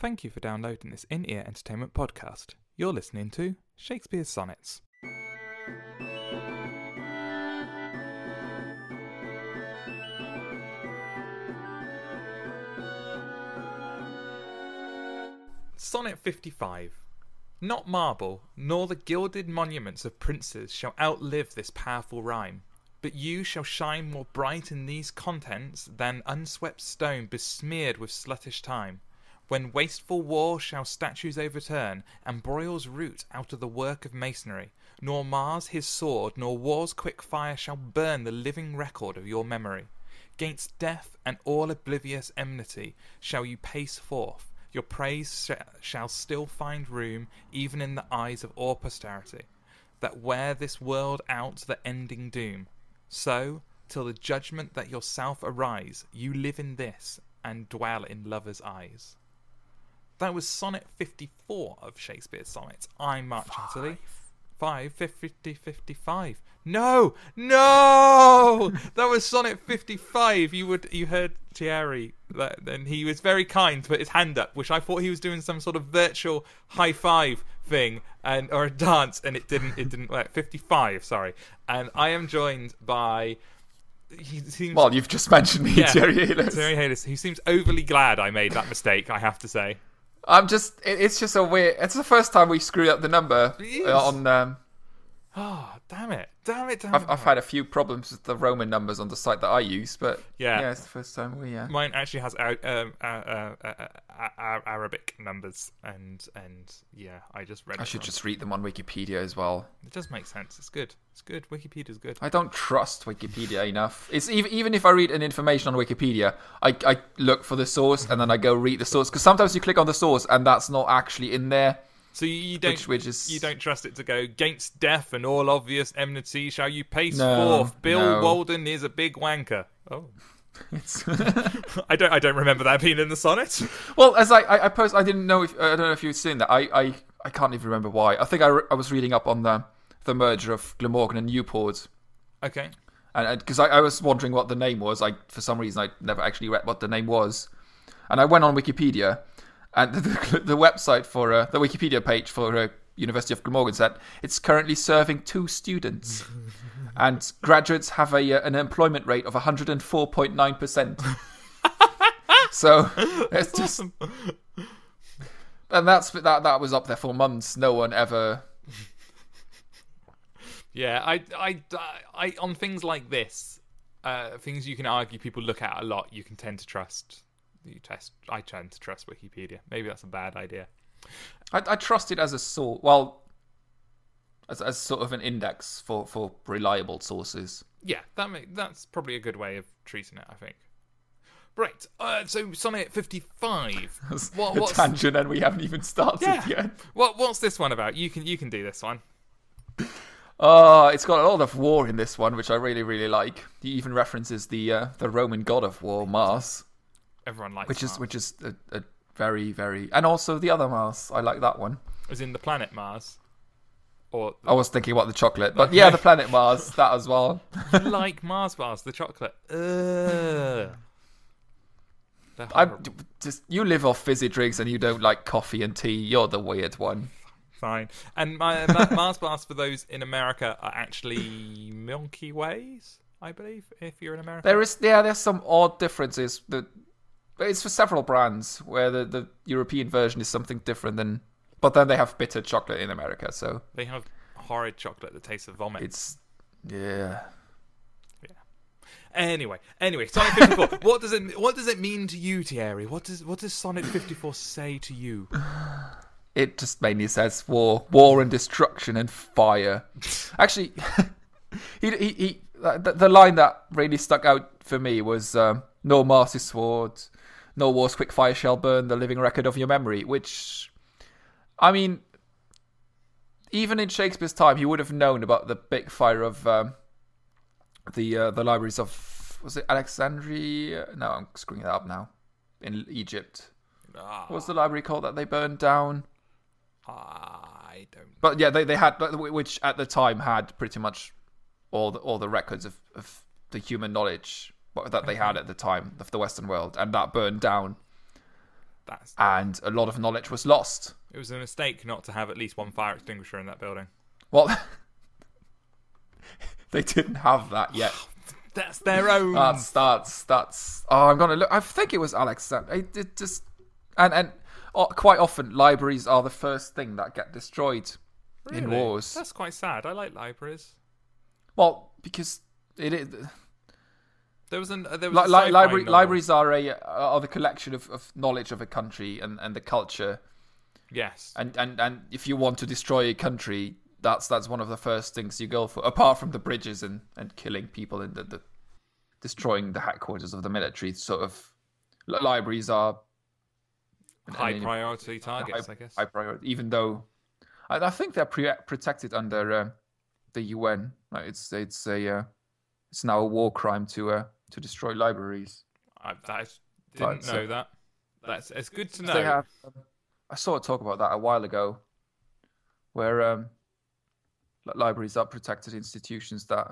Thank you for downloading this in-ear entertainment podcast. You're listening to Shakespeare's Sonnets. Sonnet 55. Not marble, nor the gilded monuments of princes shall outlive this powerful rhyme, but you shall shine more bright in these contents than unswept stone besmear'd with sluttish time. When wasteful war shall statues overturn, and broils root out of the work of masonry, nor Mars his sword, nor war's quick fire shall burn the living record of your memory. Gainst death and all-oblivious enmity shall you pace forth, your praise shall still find room even in the eyes of all posterity, that wear this world out the ending doom. So, till the judgment that yourself arise, you live in this, and dwell in lovers' eyes. That was Sonnet 54 of Shakespeare's Sonnets. I'm Mark Chatterley. 55. No! That was Sonnet 55. You heard Thierry, and he was very kind to put his hand up, which I thought he was doing some sort of virtual high five thing or a dance, and it didn't work. 55, sorry. And I am joined by. Well, you've just mentioned me, Thierry Hayles. Thierry Hayles, who seems overly glad I made that mistake, I have to say. It's just a weird. It's the first time we screwed up the number on. Oh, damn it. I've had a few problems with the Roman numbers on the site that I use, but yeah, it's the first time we. Mine actually has Arabic numbers, and yeah, I just read. I should just read them on Wikipedia as well. It does make sense. It's good. Wikipedia's good. I don't trust Wikipedia enough. It's even if I read an information on Wikipedia, I look for the source and then I go read the source, because sometimes you click on the source and that's not actually in there. So you don't trust it to go, "Gainst death and all obvious enmity shall you pace forth. Bill Walden is a big wanker." Oh, I don't remember that being in the sonnet. Well, as I don't know if you've seen that. I can't even remember why. I think I was reading up on the merger of Glamorgan and Newport. Okay. And because I was wondering what the name was. For some reason I never actually read what the name was, and I went on Wikipedia. And the website for the Wikipedia page for University of Glamorgan said it's currently serving 2 students, and graduates have an employment rate of 104.9%. So it's just, awesome. And that was up there for months. No one ever. Yeah, I on things like this, things you can argue people look at a lot, you can tend to trust. I tend to trust Wikipedia. Maybe that's a bad idea. I trust it as a source. Well, as sort of an index for reliable sources. Yeah, that's probably a good way of treating it, I think. Right. So Sonnet 55. What's tangent, and we haven't even started yet. What's this one about? You can do this one. It's got a lot of war in this one, which I really, really like. He even references the Roman god of war, Mars. Everyone likes Mars. Mars. Which is a very, very... And also the other Mars. I like that one. As in the planet Mars? I was thinking about the chocolate. But yeah, the planet Mars. That as well. You like Mars bars, the chocolate. You live off fizzy drinks and you don't like coffee and tea. You're the weird one. Fine. And Mars bars for those in America are actually Milky Ways, I believe, if you're in America. There's some odd differences. It's for several brands where the European version is something different than, but then they have bitter chocolate in America. So they have horrid chocolate that tastes of vomit. Yeah. Anyway, Sonnet 54. What does it mean to you, Thierry? What does Sonnet 54 say to you? It just mainly says war and destruction and fire. Actually, the line that really stuck out for me was "No Mars his sword, no war's quick fire shall burn the living record of your memory," which, I mean, even in Shakespeare's time, he would have known about the big fire of the libraries of, was it Alexandria? No, I'm screwing it up now. In Egypt. What was the library called that they burned down? I don't. But yeah, they had, which at the time had pretty much all the records of the human knowledge that they had at the time of the Western world, and that burned down. and a lot of knowledge was lost. It was a mistake not to have at least one fire extinguisher in that building. Well, they didn't have that yet. That's their own. That's. Oh, I'm gonna look. I think it was Alexander. It just and quite often libraries are the first thing that get destroyed in wars. That's quite sad. I like libraries. Well, because it is. Libraries are the collection of knowledge of a country and the culture. Yes. And if you want to destroy a country, that's one of the first things you go for, apart from the bridges and killing people and the destroying the headquarters of the military. Sort of libraries are high priority targets, I guess. High priority, even though I think they're protected under the UN. It's now a war crime to destroy libraries. I didn't know that. It's good to know. I saw a talk about that a while ago, where libraries are protected institutions that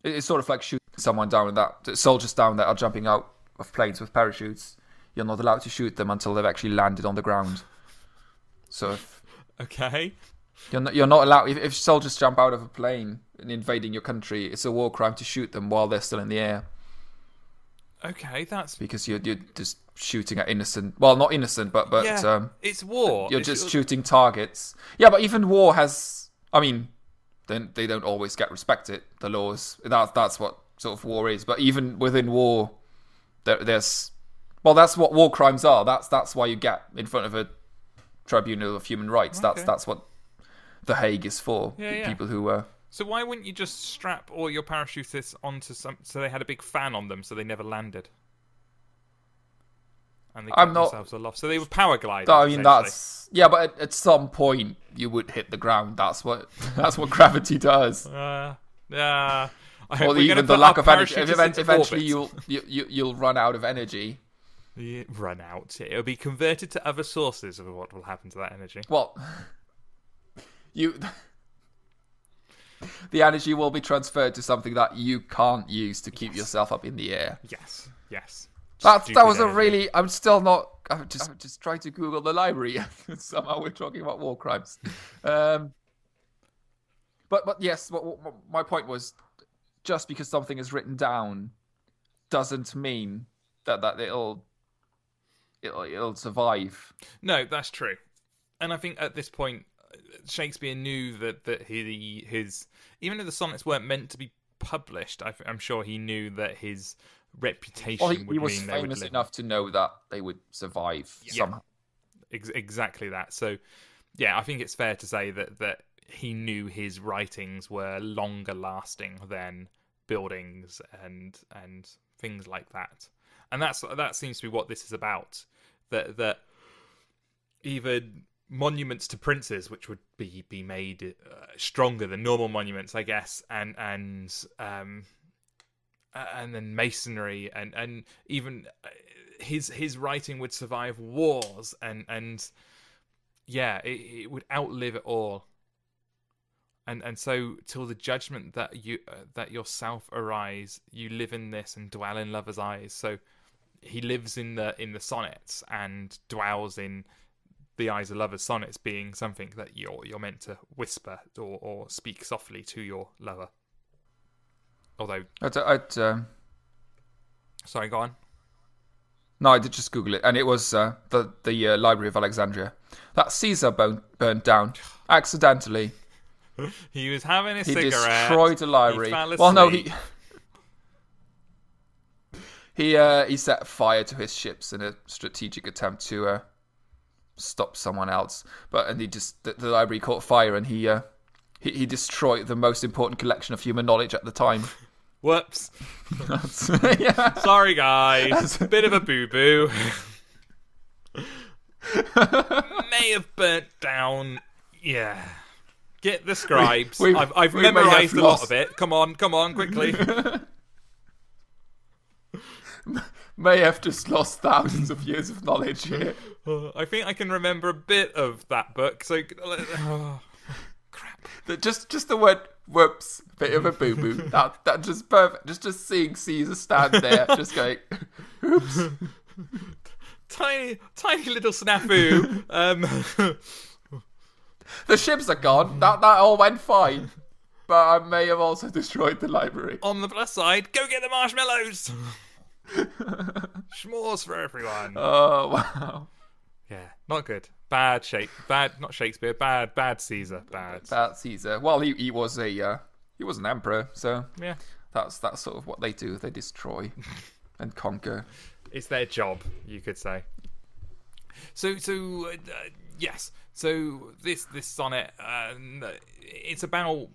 it's sort of like shooting someone down, and that soldiers down that are jumping out of planes with parachutes. You're not allowed to shoot them until they've actually landed on the ground. So, okay, you're not allowed. If soldiers jump out of a plane and invading your country, it's a war crime to shoot them while they're still in the air. Okay, that's because you're just shooting at innocent. Well, not innocent, but yeah, it's war. You're just shooting targets. Yeah, but even war has. I mean, then they don't always get respected. The laws. That's what sort of war is. But even within war, there's. Well, that's what war crimes are. That's why you get in front of a tribunal of human rights. Okay. That's what The Hague is for. Yeah. People who. So why wouldn't you just strap all your parachutists onto so they had a big fan on them so they never landed? And they kept themselves aloft. So they were power gliders. I mean, that's... Yeah, but at some point you would hit the ground. That's what gravity does. Yeah. Or even the lack of energy. Eventually you'll run out of energy. Run out. It'll be converted to other sources of what will happen to that energy. Well, the energy will be transferred to something that you can't use to keep yourself up in the air. Yes. That was a really... I'm just trying to Google the library. Somehow we're talking about war crimes. But yes, my point was, just because something is written down doesn't mean that it'll survive. No, that's true. And I think at this point, Shakespeare knew that his even though the sonnets weren't meant to be published, I'm sure he knew that his reputation would mean they would live. He was famous enough to know that they would survive somehow. Exactly that. So, yeah, I think it's fair to say that he knew his writings were longer lasting than buildings and things like that. And that seems to be what this is about. That even monuments to princes, which would be made stronger than normal monuments, I guess, and then masonry and even his writing would survive wars and yeah, it would outlive it all. And so till the judgment that yourself arise, you live in this and dwell in lovers' eyes. So he lives in the sonnets and dwells in the eyes of lovers. Sonnets being something that you're meant to whisper or speak softly to your lover. Although sorry, go on. No, I did just Google it, and it was the Library of Alexandria that Caesar burned down accidentally. He was having a cigarette. He destroyed the library. He fell asleep. Well, no, he set fire to his ships in a strategic attempt to stop someone else. And the library caught fire, and he destroyed the most important collection of human knowledge at the time. Whoops. Yeah. Sorry, guys. Bit of a boo-boo. May have burnt down. Yeah. Get the scribes. I've memorised a lot of it. Come on, quickly. May have just lost thousands of years of knowledge here. I think I can remember a bit of that book. So, crap. Just the word "whoops," bit of a boo boo. That just perfect. Just seeing Caesar stand there, just going, "Oops." tiny little snafu. The ships are gone. That all went fine. But I may have also destroyed the library. On the plus side, go get the marshmallows. S'mores for everyone. Oh, wow. Yeah, not good. Not Shakespeare. Bad Caesar. Bad Caesar. Well, he was an emperor, so Yeah, that's sort of what they do. They destroy and conquer. it's their job, you could say. So yes. So this sonnet, it's about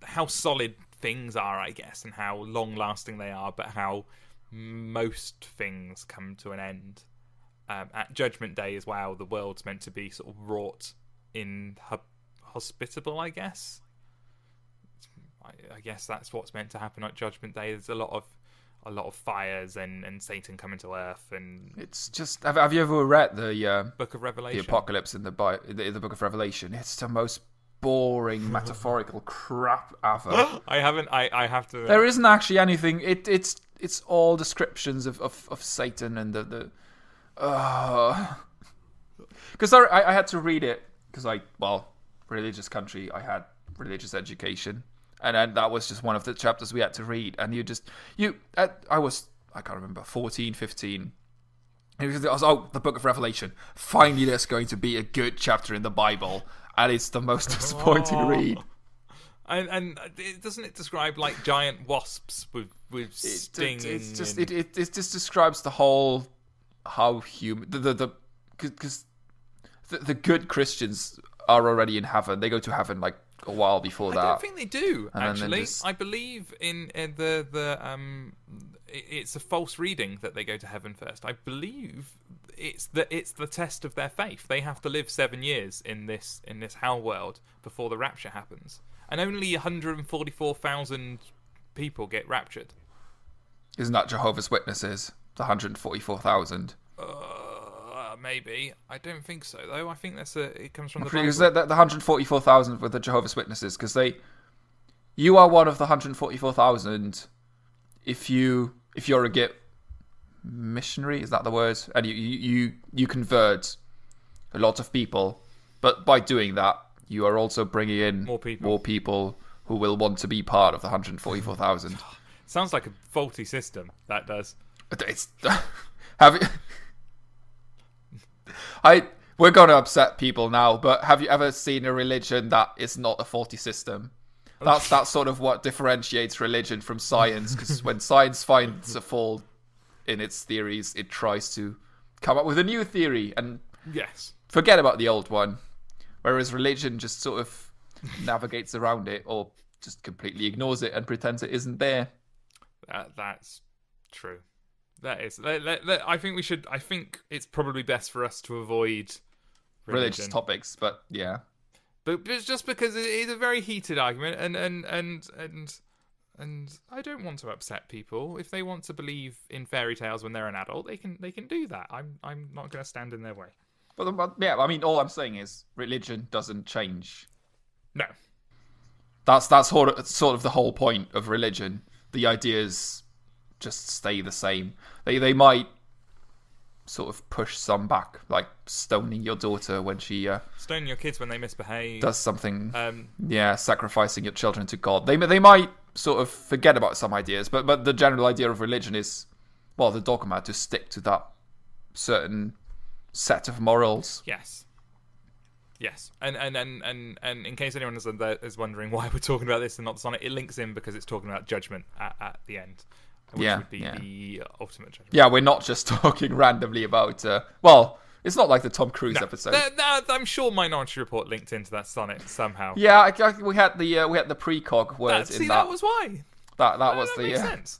how solid things are, I guess, and how long-lasting they are, but how most things come to an end. At Judgment Day as well, the world's meant to be sort of wrought in hospitable, I guess. I guess that's what's meant to happen at Judgment Day. There's a lot of fires and Satan coming to Earth, and It's just. Have you ever read the Book of Revelation. the apocalypse in the Book of Revelation? It's the most boring metaphorical crap ever. I haven't. I have to. There isn't actually anything. It's all descriptions of Satan and the. Because I had to read it because religious country. I had religious education, and then that was just one of the chapters we had to read. And I can't remember, 14, 15. And it was, the Book of Revelation. Finally, there's going to be a good chapter in the Bible, and it's the most disappointing read. And doesn't it describe like giant wasps with stings? It just describes the whole how human because the good Christians are already in heaven. They go to heaven like a while before that. I don't think they do, And actually. I believe in it's a false reading that they go to heaven first. I believe it's the test of their faith. They have to live 7 years in this hell world before the rapture happens, and only 144,000 people get raptured. Isn't that Jehovah's Witnesses? The 144,000. Maybe. I don't think so, though. I think it comes from the Because Bible. the 144,000 were the Jehovah's Witnesses, because you are one of the 144,000 if you're a git missionary, is that the word? And you convert a lot of people, but by doing that, you are also bringing in more people who will want to be part of the 144,000. Sounds like a faulty system. That does. It's we're going to upset people now, but have you ever seen a religion that is not a faulty system? That's sort of what differentiates religion from science, because when science finds a fault in its theories, it tries to come up with a new theory and Yes. forget about the old one. Whereas religion just sort of navigates around it, or just completely ignores it and pretends it isn't there. That's true. That is. I think it's probably best for us to avoid Religious topics, but yeah. But it's just because it is a very heated argument, and I don't want to upset people. If they want to believe in fairy tales when they're an adult, they can do that. I'm not going to stand in their way. But yeah, I mean, all I'm saying is religion doesn't change. No. That's sort of the whole point of religion. The ideas just stay the same. They might sort of push some back, like stoning your daughter when she Stoning your kids when they misbehave. does something. Sacrificing your children to God. They might sort of forget about some ideas, but the general idea of religion is, well, the dogma, to stick to that certain set of morals. Yes. And in case anyone is wondering why we're talking about this and not the sonnet, it links in because it's talking about judgment at the end, which would be the ultimate judgment. Yeah, we're not just talking randomly about. Well, it's not like the Tom Cruise episode. I'm sure Minority Report linked into that sonnet somehow. Yeah, we had the precog words in that. That was why. That was the. Makes sense.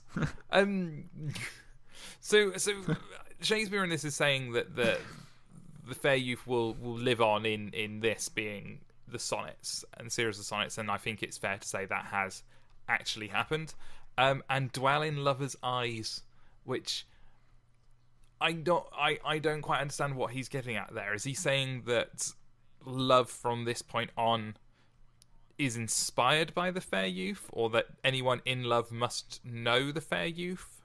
So Shakespeare in this is saying that the fair youth will live on in this being the sonnets and series of sonnets, and I think it's fair to say that has actually happened, and dwell in lovers' eyes, which I don't quite understand what he's getting at there. Is he saying that love from this point on is inspired by the fair youth, or that anyone in love must know the fair youth?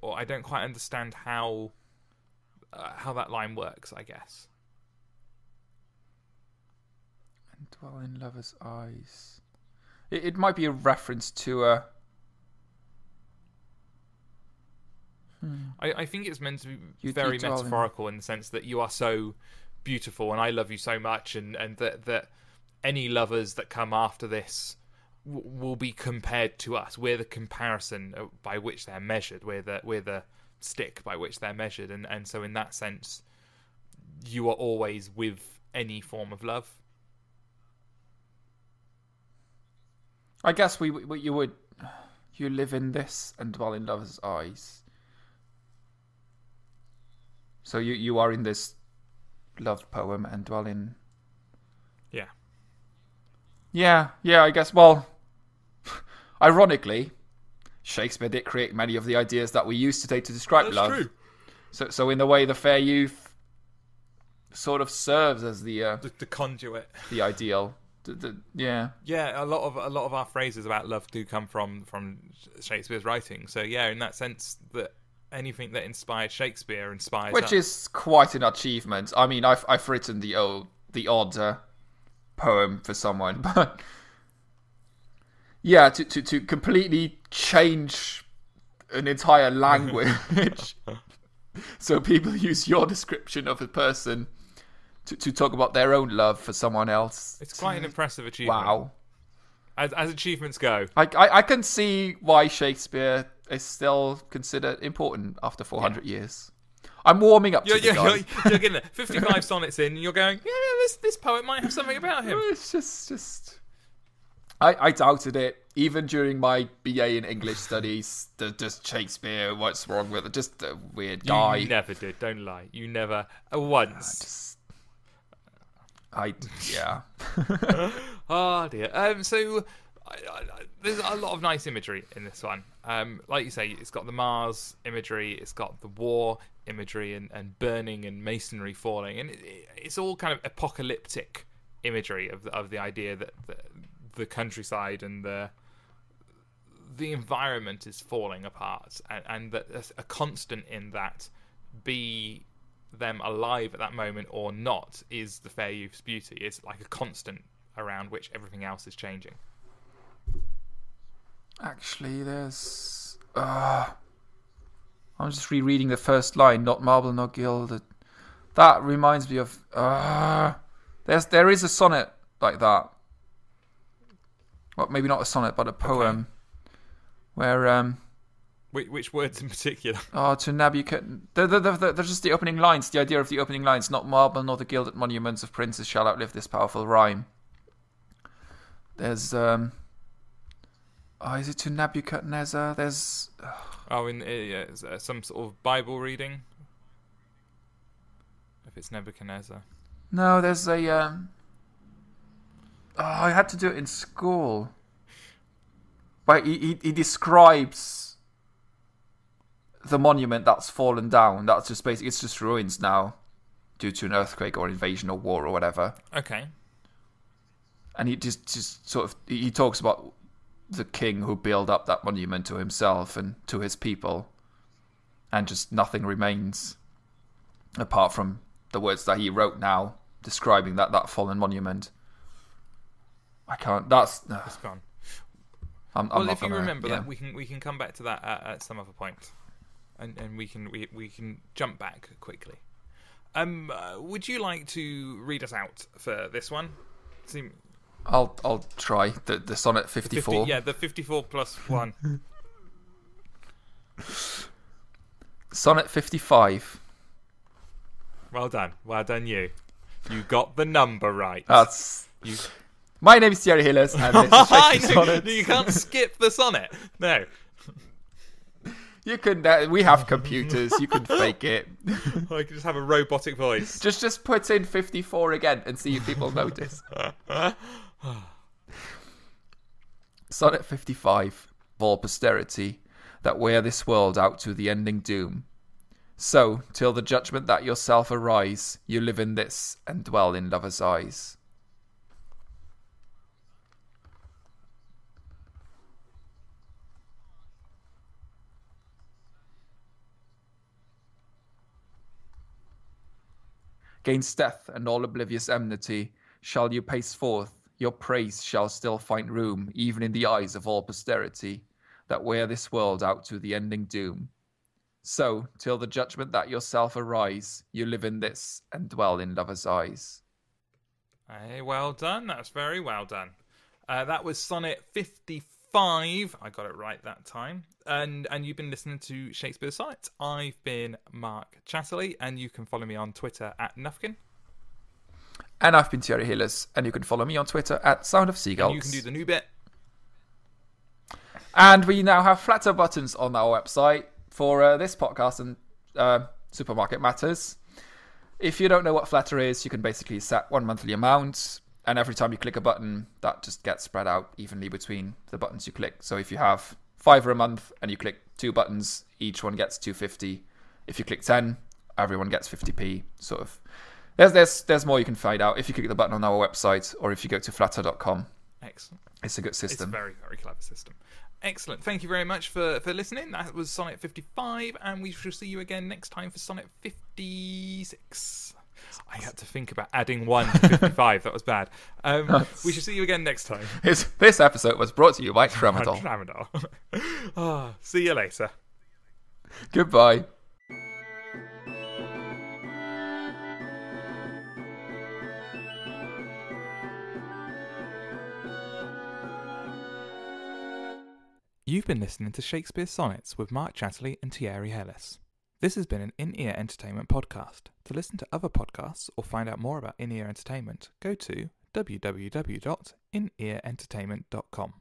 Or I don't quite understand how line works, I guess. And dwell in lovers' eyes. It might be a reference to a. I think it's meant to be very metaphorical in the sense that you are so beautiful and I love you so much, and that any lovers that come after this will be compared to us. We're the comparison by which they're measured. We're the stick by which they're measured, and so in that sense, you are always with any form of love. I guess you live in this and dwell in lovers' eyes. So you are in this love poem and dwell in. Yeah, I guess. Well, ironically, Shakespeare did create many of the ideas that we use today to describe love. True. So in a way, the fair youth sort of serves as the conduit, the ideal. Yeah. A lot of our phrases about love do come from Shakespeare's writing. So yeah, in that sense, that anything that inspired Shakespeare inspires Which is quite an achievement. I mean, I've written the odd poem for someone, but yeah, to completely change an entire language so people use your description of a person to talk about their own love for someone else. It's quite an impressive achievement. Wow. As achievements go. I can see why Shakespeare is still considered important after 400 years. I'm warming up to the guy. You're getting it. 55 sonnets in, and you're going, this poet might have something about him. It's just... I doubted it. Even during my BA in English studies, just Shakespeare, what's wrong with it? Just a weird guy. You never did, don't lie. You never, once. Yeah. Oh dear. So there's a lot of nice imagery in this one. Like you say, it's got the Mars imagery, it's got the war imagery, and burning and masonry falling, and it's all kind of apocalyptic imagery of the idea that the countryside and the environment is falling apart, and that a constant in that, be them alive at that moment or not, is the fair youth's beauty. It's like a constant around which everything else is changing. Actually, there's I'm just rereading the first line, not marble nor gilded. That reminds me of there is a sonnet like that. Well, maybe not a sonnet, but a poem where which words in particular? To Nebuchadnezzar. They're just the opening lines. The idea of the opening lines: not marble nor the gilded monuments of princes shall outlive this powerful rhyme. There's is it to Nebuchadnezzar? There's some sort of Bible reading. If it's Nebuchadnezzar. No, there's a I had to do it in school. But he describes the monument that's fallen down. That's just basically, it's just ruins now due to an earthquake or invasion or war or whatever. Okay. And he just sort of, he talks about the king who built up that monument to himself and to his people, and just nothing remains apart from the words that he wrote now describing that fallen monument. I can't. It's gone. If you remember that, we can come back to that at some other point, and we can jump back quickly. Would you like to read us out for this one? I'll try the Sonnet 54. The 54 plus 1. Sonnet 55. Well done, you. You got the number right. My name is Thierry Hillis, and this is Shakespeare Sonnet. You can't skip the sonnet. No. You can. We have computers. You can fake it. I can just have a robotic voice. Just put in 54 again and see if people notice. Sonnet 55. For posterity, that wear this world out to the ending doom. So, till the judgment that yourself arise, you live in this and dwell in lovers' eyes. Gainst death and all-oblivious enmity shall you pace forth, your praise shall still find room, even in the eyes of all posterity, that wear this world out to the ending doom. So, till the judgment that yourself arise, you live in this and dwell in lovers' eyes. Hey, well done. That's very well done. That was Sonnet 55. I got it right that time. And you've been listening to Shakespeare Sonnets. I've been Mark Chatterley, and you can follow me on Twitter at Nufkin. And I've been Thierry Hillis, and you can follow me on Twitter at Sound of Seagulls. And you can do the new bit. And we now have flatter buttons on our website for this podcast and Supermarket Matters. If you don't know what flatter is, you can basically set one monthly amount, and every time you click a button, that just gets spread out evenly between the buttons you click. So if you have $5 a month and you click 2 buttons, each one gets $2.50. If you click 10, everyone gets 50p. Sort of. There's more you can find out if you click the button on our website or if you go to flatter.com. Excellent. It's a good system. It's a very, very clever system. Excellent. Thank you very much for listening. That was Sonnet 55, and we shall see you again next time for Sonnet 56. I had to think about adding 1 to 55. That was bad. We shall see you again next time. This episode was brought to you by Tramadol. Tramadol. See you later. Goodbye. You've been listening to Shakespeare Sonnets with Mark Chatterley and Thierry Hillis. This has been an In-Ear Entertainment podcast. To listen to other podcasts or find out more about In-Ear Entertainment, go to www.inearentertainment.com.